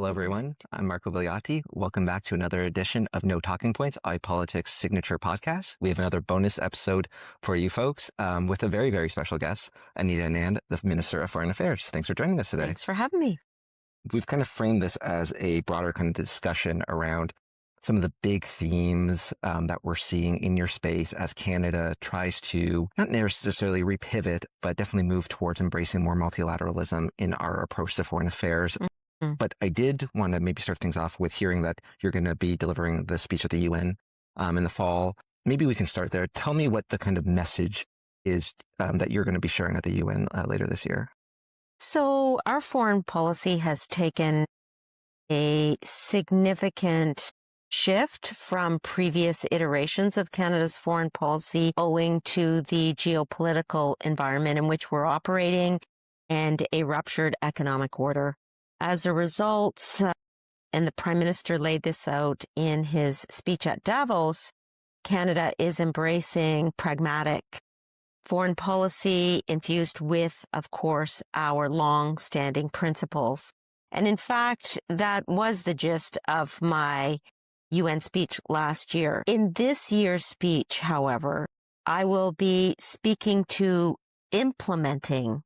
Hello, everyone. I'm Marco Vigliotti. Welcome back to another edition of No Talking Points, iPolitics signature podcast. We have another bonus episode for you folks with a very, very special guest, Anita Anand, the Minister of Foreign Affairs. Thanks for joining us today. Thanks for having me. We've kind of framed this as a broader kind of discussion around some of the big themes that we're seeing in your space as Canada tries to not necessarily repivot, but definitely move towards embracing more multilateralism in our approach to foreign affairs. But I did want to maybe start things off with hearing that you're going to be delivering the speech at the UN in the fall. Maybe we can start there. Tell me what the kind of message is that you're going to be sharing at the UN later this year. So our foreign policy has taken a significant shift from previous iterations of Canada's foreign policy owing to the geopolitical environment in which we're operating and a ruptured economic order. As a result, and the Prime Minister laid this out in his speech at Davos, Canada is embracing pragmatic foreign policy infused with, of course, our long-standing principles. And in fact, that was the gist of my UN speech last year. In this year's speech, however, I will be speaking to implementing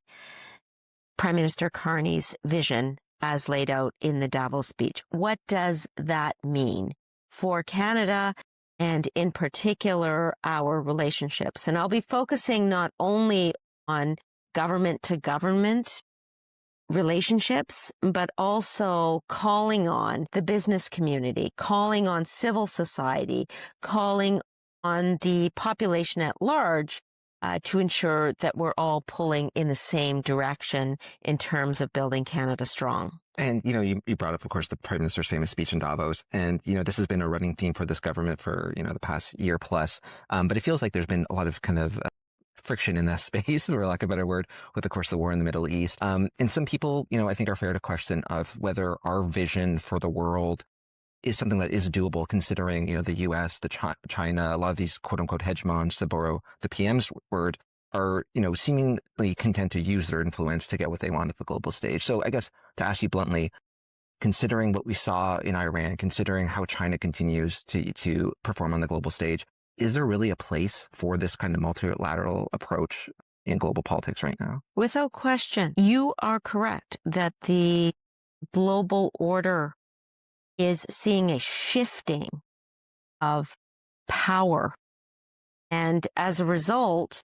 Prime Minister Carney's vision as laid out in the Davos speech. What does that mean for Canada and in particular our relationships? And I'll be focusing not only on government to government relationships, but also calling on the business community, calling on civil society, calling on the population at large to ensure that we're all pulling in the same direction in terms of building Canada strong. And, you brought up, of course, the Prime Minister's famous speech in Davos. And, this has been a running theme for this government for, the past year plus. But it feels like there's been a lot of kind of friction in that space, for lack of a better word, with, of course, the war in the Middle East. And some people, I think are fair to question of whether our vision for the world is something that is doable, considering, the U.S., China, a lot of these quote unquote hegemons, to borrow the PM's word, are, seemingly content to use their influence to get what they want at the global stage. So I guess to ask you bluntly, considering what we saw in Iran, considering how China continues to perform on the global stage, is there really a place for this kind of multilateral approach in global politics right now? Without question, you are correct that the global order is seeing a shifting of power. And as a result,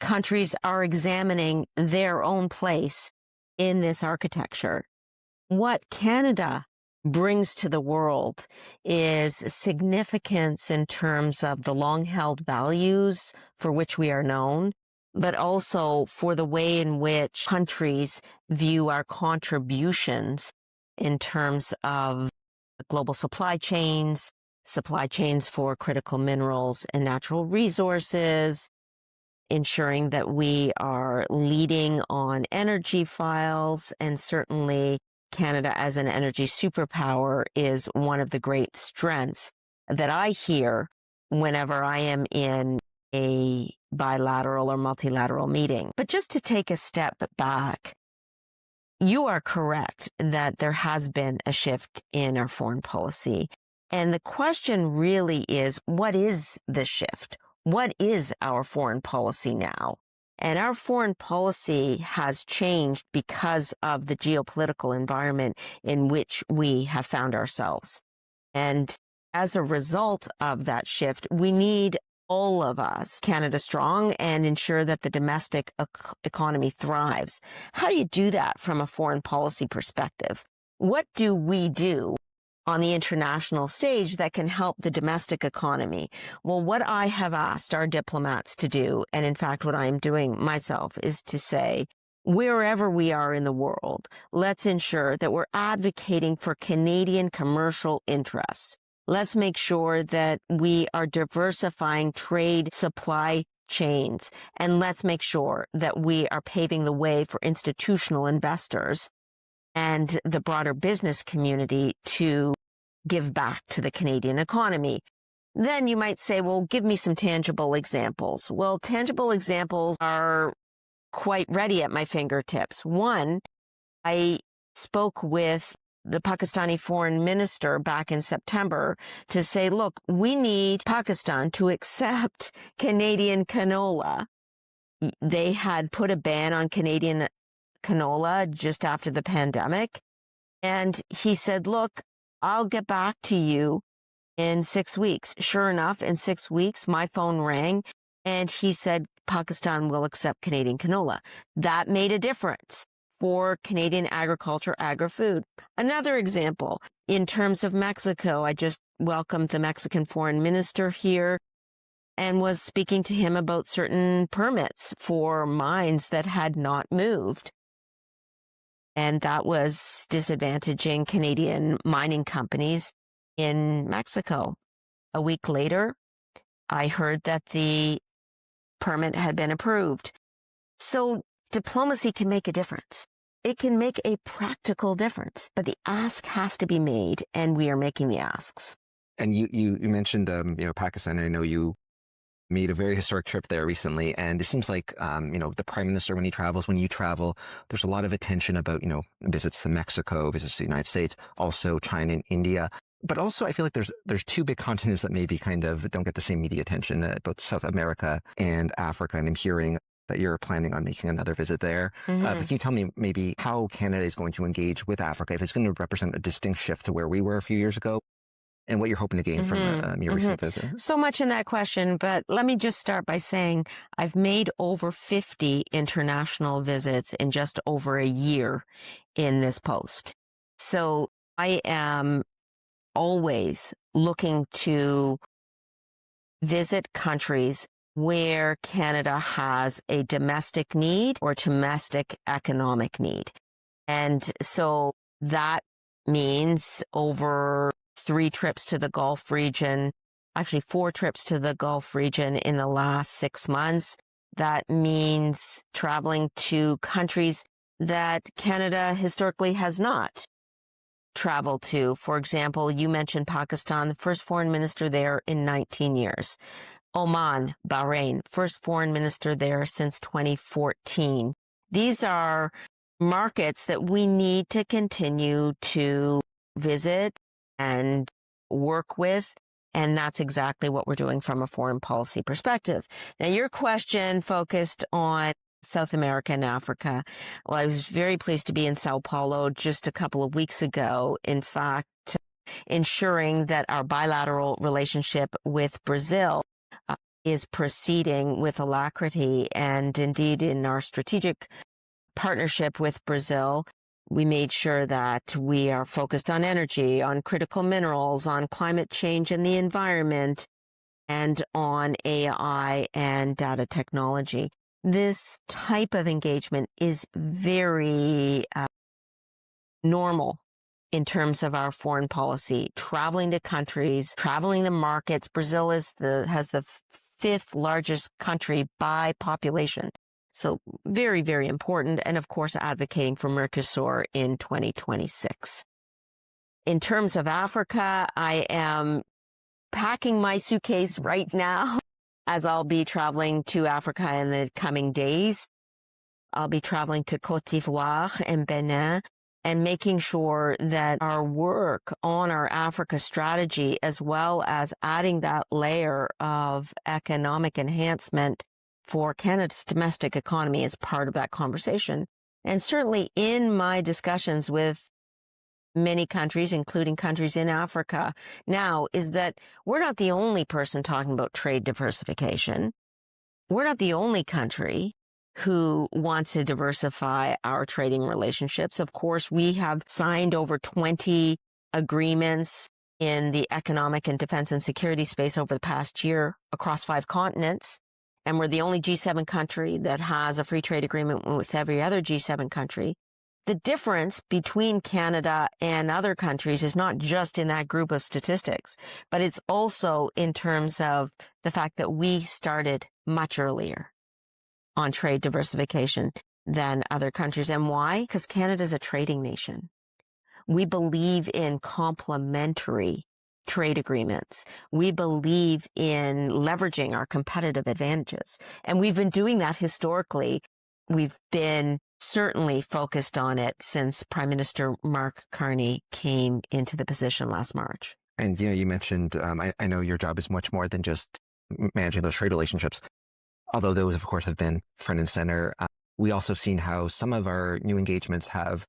countries are examining their own place in this architecture. What Canada brings to the world is significance in terms of the long-held values for which we are known, but also for the way in which countries view our contributions in terms of global supply chains for critical minerals and natural resources, ensuring that we are leading on energy files, and certainly Canada as an energy superpower is one of the great strengths that I hear whenever I am in a bilateral or multilateral meeting. But just to take a step back, you are correct that there has been a shift in our foreign policy. And the question really is, what is the shift? What is our foreign policy now? And our foreign policy has changed because of the geopolitical environment in which we have found ourselves. And as a result of that shift, we need all of us, Canada strong, and ensure that the domestic economy thrives. How do you do that from a foreign policy perspective? What do we do on the international stage that can help the domestic economy? Well, what I have asked our diplomats to do, and in fact what I am doing myself, is to say, wherever we are in the world, let's ensure that we're advocating for Canadian commercial interests. Let's make sure that we are diversifying trade supply chains, and let's make sure that we are paving the way for institutional investors and the broader business community to give back to the Canadian economy. Then you might say, well, give me some tangible examples. Well, tangible examples are quite ready at my fingertips. One, I spoke with the Pakistani foreign minister back in September to say, look, we need Pakistan to accept Canadian canola. They had put a ban on Canadian canola just after the pandemic. And he said, look, I'll get back to you in 6 weeks. Sure enough, in 6 weeks, my phone rang and he said, Pakistan will accept Canadian canola. That made a difference for Canadian agriculture, agri-food. Another example, in terms of Mexico, I just welcomed the Mexican foreign minister here and was speaking to him about certain permits for mines that had not moved. And that was disadvantaging Canadian mining companies in Mexico. A week later, I heard that the permit had been approved. So diplomacy can make a difference. It can make a practical difference, but the ask has to be made, and we are making the asks. And you mentioned, Pakistan. I know you made a very historic trip there recently, and it seems like, the prime minister, when he travels, when you travel, there's a lot of attention about, visits to Mexico, visits to the United States, also China and India. But also, I feel like there's two big continents that maybe kind of don't get the same media attention, both South America and Africa. And I'm hearing that you're planning on making another visit there. But can you tell me maybe how Canada is going to engage with Africa, if it's going to represent a distinct shift to where we were a few years ago, and what you're hoping to gain from your recent visit? So much in that question, but let me just start by saying I've made over 50 international visits in just over a year in this post. So I am always looking to visit countries where Canada has a domestic need or domestic economic need. And so that means over 3 trips to the Gulf region, actually 4 trips to the Gulf region in the last 6 months. That means traveling to countries that Canada historically has not traveled to. For example, you mentioned Pakistan, the first foreign minister there in 19 years. Oman, Bahrain, first foreign minister there since 2014. These are markets that we need to continue to visit and work with. And that's exactly what we're doing from a foreign policy perspective. Now, your question focused on South America and Africa. Well, I was very pleased to be in Sao Paulo just a couple of weeks ago. In fact, ensuring that our bilateral relationship with Brazil is proceeding with alacrity. And indeed, in our strategic partnership with Brazil, we made sure that we are focused on energy, on critical minerals, on climate change and the environment, and on AI and data technology. This type of engagement is very normal in terms of our foreign policy, traveling to countries, traveling the markets. Brazil has the 5th largest country by population. So very, very important. And of course, advocating for Mercosur in 2026. In terms of Africa, I am packing my suitcase right now as I'll be traveling to Africa in the coming days. I'll be traveling to Côte d'Ivoire and Benin and making sure that our work on our Africa strategy, as well as adding that layer of economic enhancement for Canada's domestic economy, is part of that conversation. And certainly in my discussions with many countries, including countries in Africa now, is that we're not the only person talking about trade diversification. We're not the only country who wants to diversify our trading relationships. Of course, we have signed over 20 agreements in the economic and defense and security space over the past year across 5 continents. And we're the only G7 country that has a free trade agreement with every other G7 country. The difference between Canada and other countries is not just in that group of statistics, but it's also in terms of the fact that we started much earlier on trade diversification than other countries. And why? Because Canada is a trading nation. We believe in complementary trade agreements. We believe in leveraging our competitive advantages. And we've been doing that historically. We've been certainly focused on it since Prime Minister Mark Carney came into the position last March. And, you mentioned, I know your job is much more than just managing those trade relationships, although those, of course, have been front and center. We also have seen how some of our new engagements have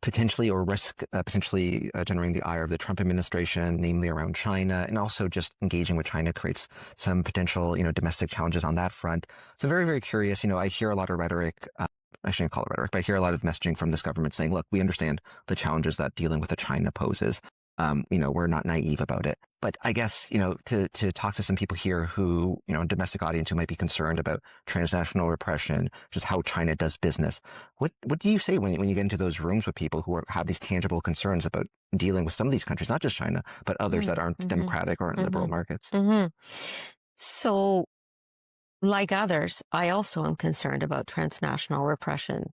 potentially or risk potentially generating the ire of the Trump administration, namely around China, and also just engaging with China creates some potential, domestic challenges on that front. So very, very curious. I hear a lot of rhetoric. I shouldn't call it rhetoric, but I hear a lot of messaging from this government saying, look, we understand the challenges that dealing with China poses. We're not naive about it. But I guess, to talk to some people here who, domestic audience who might be concerned about transnational repression, just how China does business. What do you say when you get into those rooms with people who have these tangible concerns about dealing with some of these countries, not just China, but others that aren't democratic or in liberal markets? So, like others, I also am concerned about transnational repression.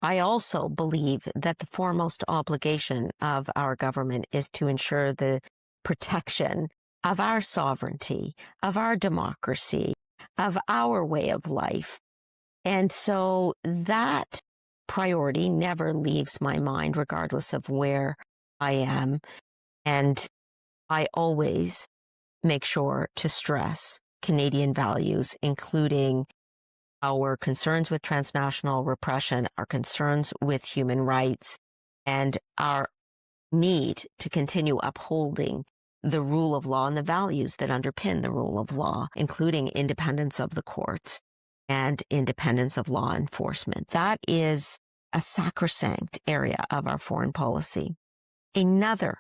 I also believe that the foremost obligation of our government is to ensure the protection of our sovereignty, of our democracy, of our way of life. And so that priority never leaves my mind, regardless of where I am. And I always make sure to stress Canadian values, including our concerns with transnational repression, our concerns with human rights, and our need to continue upholding the rule of law and the values that underpin the rule of law, including independence of the courts and independence of law enforcement. That is a sacrosanct area of our foreign policy. Another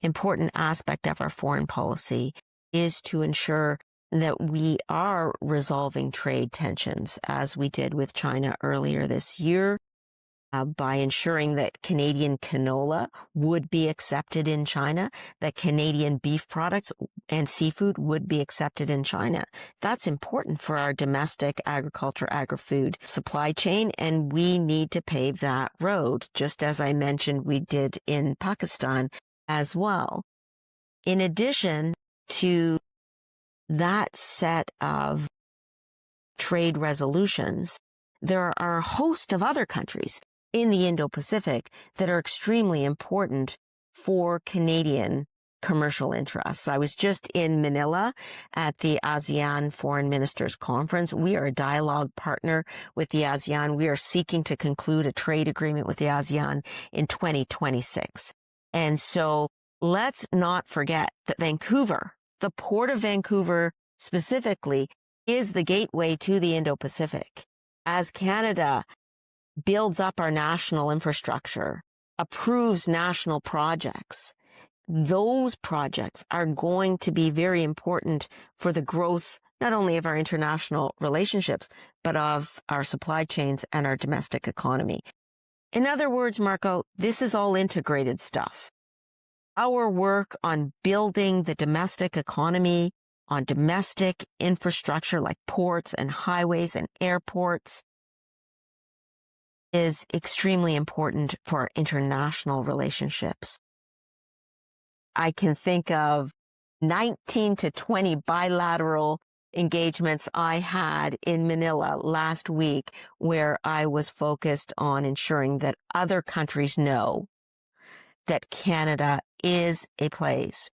important aspect of our foreign policy is to ensure that we are resolving trade tensions, as we did with China earlier this year, by ensuring that Canadian canola would be accepted in China, that Canadian beef products and seafood would be accepted in China. That's important for our domestic agriculture, agri-food supply chain, and we need to pave that road, just as I mentioned we did in Pakistan as well. In addition to that set of trade resolutions, there are a host of other countries in the Indo-Pacific that are extremely important for Canadian commercial interests. I was just in Manila at the ASEAN Foreign Ministers Conference. We are a dialogue partner with the ASEAN. We are seeking to conclude a trade agreement with the ASEAN in 2026. And so let's not forget that Vancouver, the Port of Vancouver specifically, is the gateway to the Indo-Pacific. As Canada builds up our national infrastructure, approves national projects, those projects are going to be very important for the growth not only of our international relationships, but of our supply chains and our domestic economy. In other words, Marco, this is all integrated stuff. Our work on building the domestic economy, on domestic infrastructure like ports and highways and airports, is extremely important for our international relationships. I can think of 19 to 20 bilateral engagements I had in Manila last week where I was focused on ensuring that other countries know that Canada is a place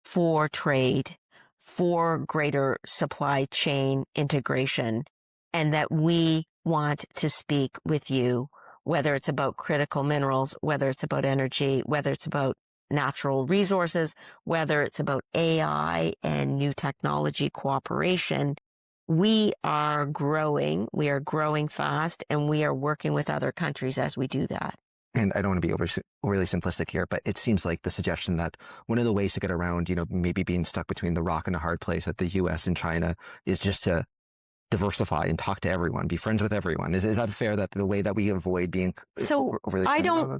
for trade, for greater supply chain integration, and that we want to speak with you, whether it's about critical minerals, whether it's about energy, whether it's about natural resources, whether it's about AI and new technology cooperation. We are growing fast, and we are working with other countries as we do that. And I don't want to be overly simplistic here, but it seems like the suggestion that one of the ways to get around, maybe being stuck between the rock and a hard place at the U.S. and China is just to diversify and talk to everyone, be friends with everyone. Is that fair, that the way that we avoid being overly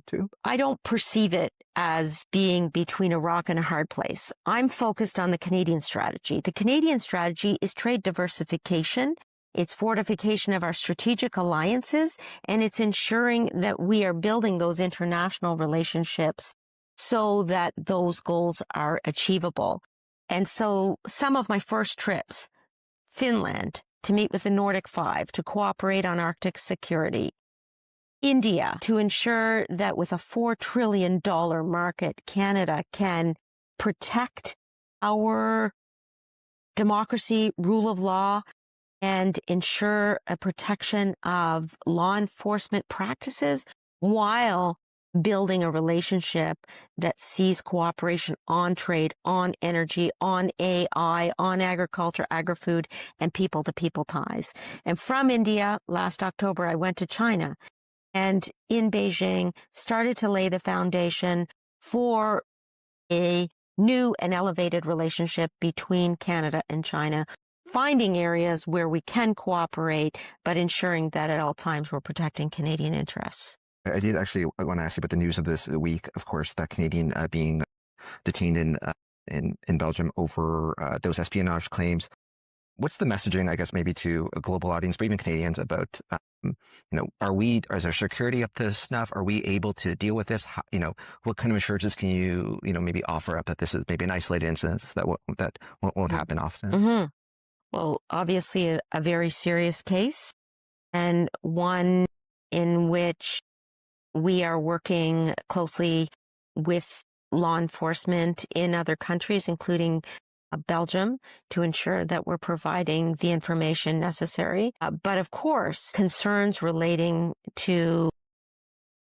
too? I don't perceive it as being between a rock and a hard place. I'm focused on the Canadian strategy. The Canadian strategy is trade diversification. It's fortification of our strategic alliances, and it's ensuring that we are building those international relationships so that those goals are achievable. And so some of my first trips, Finland, to meet with the Nordic Five to cooperate on Arctic security. India, to ensure that with a $4 trillion market, Canada can protect our democracy, rule of law, and ensure a protection of law enforcement practices while building a relationship that sees cooperation on trade, on energy, on AI, on agriculture, agri-food, and people-to-people ties. And from India, last October, I went to China and in Beijing started to lay the foundation for a new and elevated relationship between Canada and China, finding areas where we can cooperate, but ensuring that at all times we're protecting Canadian interests. I did actually want to ask you about the news of this week, of course, that Canadian being detained in Belgium over those espionage claims. What's the messaging, I guess, maybe to a global audience, but even Canadians about, is our security up to snuff? Are we able to deal with this? How, what kind of assurances can you, maybe offer up that this is maybe an isolated incident that won't happen often? Mm-hmm. Well, obviously a very serious case and one in which we are working closely with law enforcement in other countries, including Belgium, to ensure that we're providing the information necessary. But of course, concerns relating to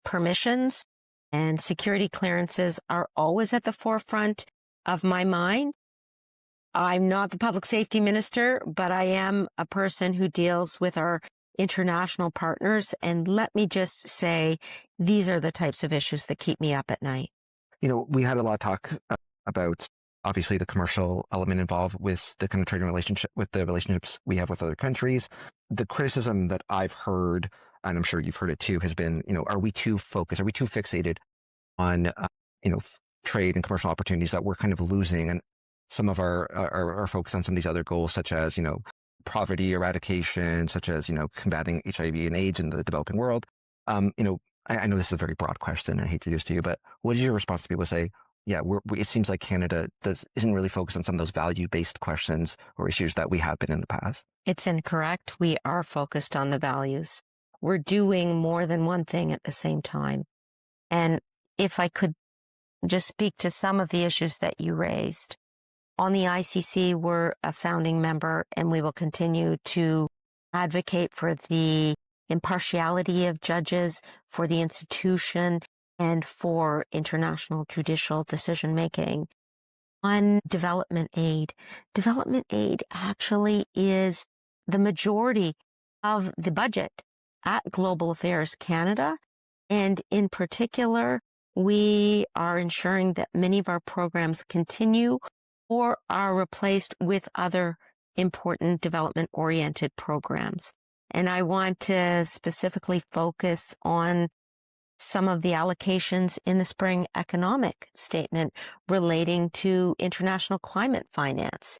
permissions and security clearances are always at the forefront of my mind. I'm not the public safety minister, but I am a person who deals with our international partners. And let me just say, these are the types of issues that keep me up at night. We had a lot of talk about obviously the commercial element involved with the kind of trading relationship, with the relationships we have with other countries. The criticism that I've heard, and I'm sure you've heard it too, has been, are we too focused? Are we too fixated on, trade and commercial opportunities that we're kind of losing? And some of our focus on some of these other goals, such as, poverty eradication, such as, combating HIV and AIDS in the developing world. I know this is a very broad question, and I hate to do this to you, but what is your response to people who say, yeah, it seems like Canada isn't really focused on some of those value-based questions or issues that we have been in the past? It's incorrect. We are focused on the values. We're doing more than one thing at the same time. And if I could just speak to some of the issues that you raised. On the ICC, we're a founding member, and we will continue to advocate for the impartiality of judges, for the institution, and for international judicial decision-making. On development aid actually is the majority of the budget at Global Affairs Canada. And in particular, we are ensuring that many of our programs continue or are replaced with other important development-oriented programs. And I want to specifically focus on some of the allocations in the spring economic statement relating to international climate finance,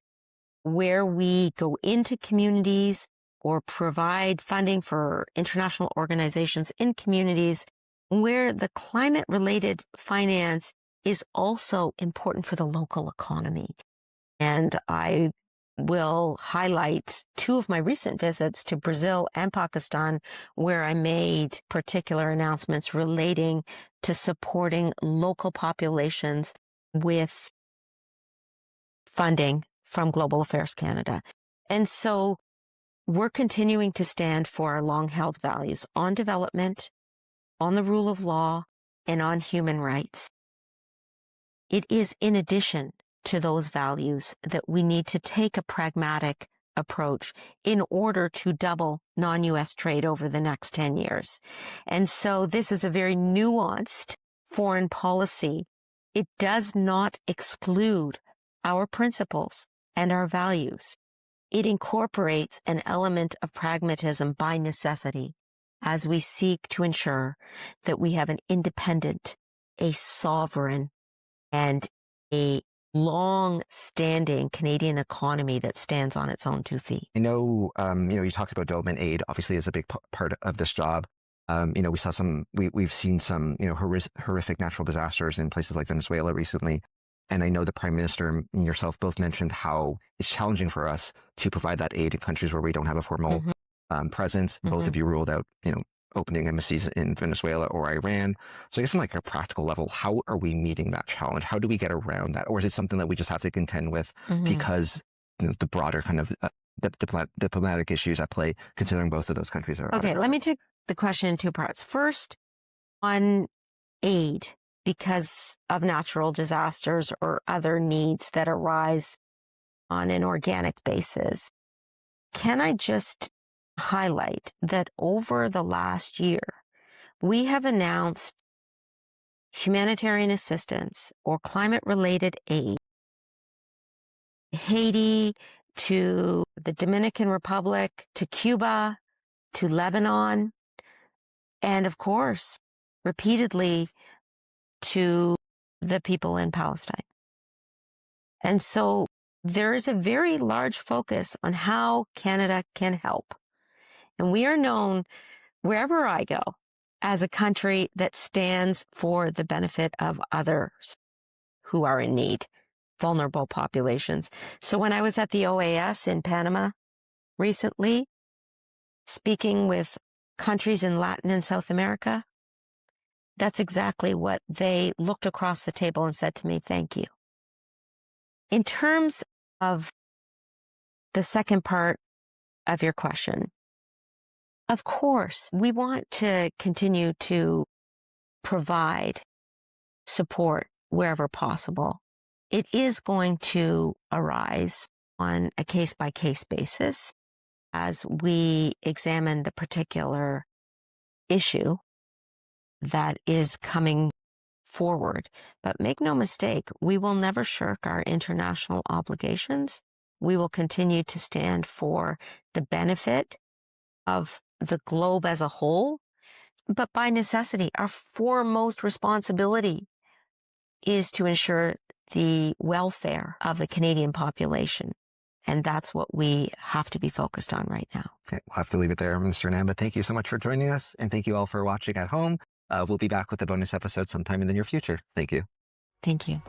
where we go into communities or provide funding for international organizations in communities where the climate-related finance is also important for the local economy. And I will highlight two of my recent visits to Brazil and Pakistan, where I made particular announcements relating to supporting local populations with funding from Global Affairs Canada. And so we're continuing to stand for our long-held values on development, on the rule of law, and on human rights. It is in addition to those values that we need to take a pragmatic approach in order to double non-U.S. trade over the next 10 years. And so this is a very nuanced foreign policy. It does not exclude our principles and our values. It incorporates an element of pragmatism by necessity as we seek to ensure that we have an independent, a sovereign, and a long-standing Canadian economy that stands on its own 2 feet. I know, you talked about development aid, obviously, is a big part of this job. We've seen some, horrific natural disasters in places like Venezuela recently. And I know the Prime Minister and yourself both mentioned how it's challenging for us to provide that aid in countries where we don't have a formal presence. Both of you ruled out, opening embassies in Venezuela or Iran. So I guess on like a practical level, how are we meeting that challenge? How do we get around that? Or is it something that we just have to contend with because the broader kind of diplomatic issues at play, considering both of those countries are... Okay, let me take the question in two parts. First, on aid because of natural disasters or other needs that arise on an organic basis. Can I just highlight that over the last year, we have announced humanitarian assistance or climate-related aid, Haiti, to the Dominican Republic, to Cuba, to Lebanon, and of course, repeatedly to the people in Palestine. And so there is a very large focus on how Canada can help. And we are known wherever I go as a country that stands for the benefit of others who are in need, vulnerable populations. So when I was at the OAS in Panama recently, speaking with countries in Latin and South America, that's exactly what they looked across the table and said to me, thank you. In terms of the second part of your question, of course, we want to continue to provide support wherever possible. It is going to arise on a case-by-case basis as we examine the particular issue that is coming forward. But make no mistake, we will never shirk our international obligations. We will continue to stand for the benefit of the globe as a whole. But by necessity, our foremost responsibility is to ensure the welfare of the Canadian population. And that's what we have to be focused on right now. Okay, we'll have to leave it there, Mr. Anand, but thank you so much for joining us. And thank you all for watching at home. We'll be back with a bonus episode sometime in the near future. Thank you. Thank you.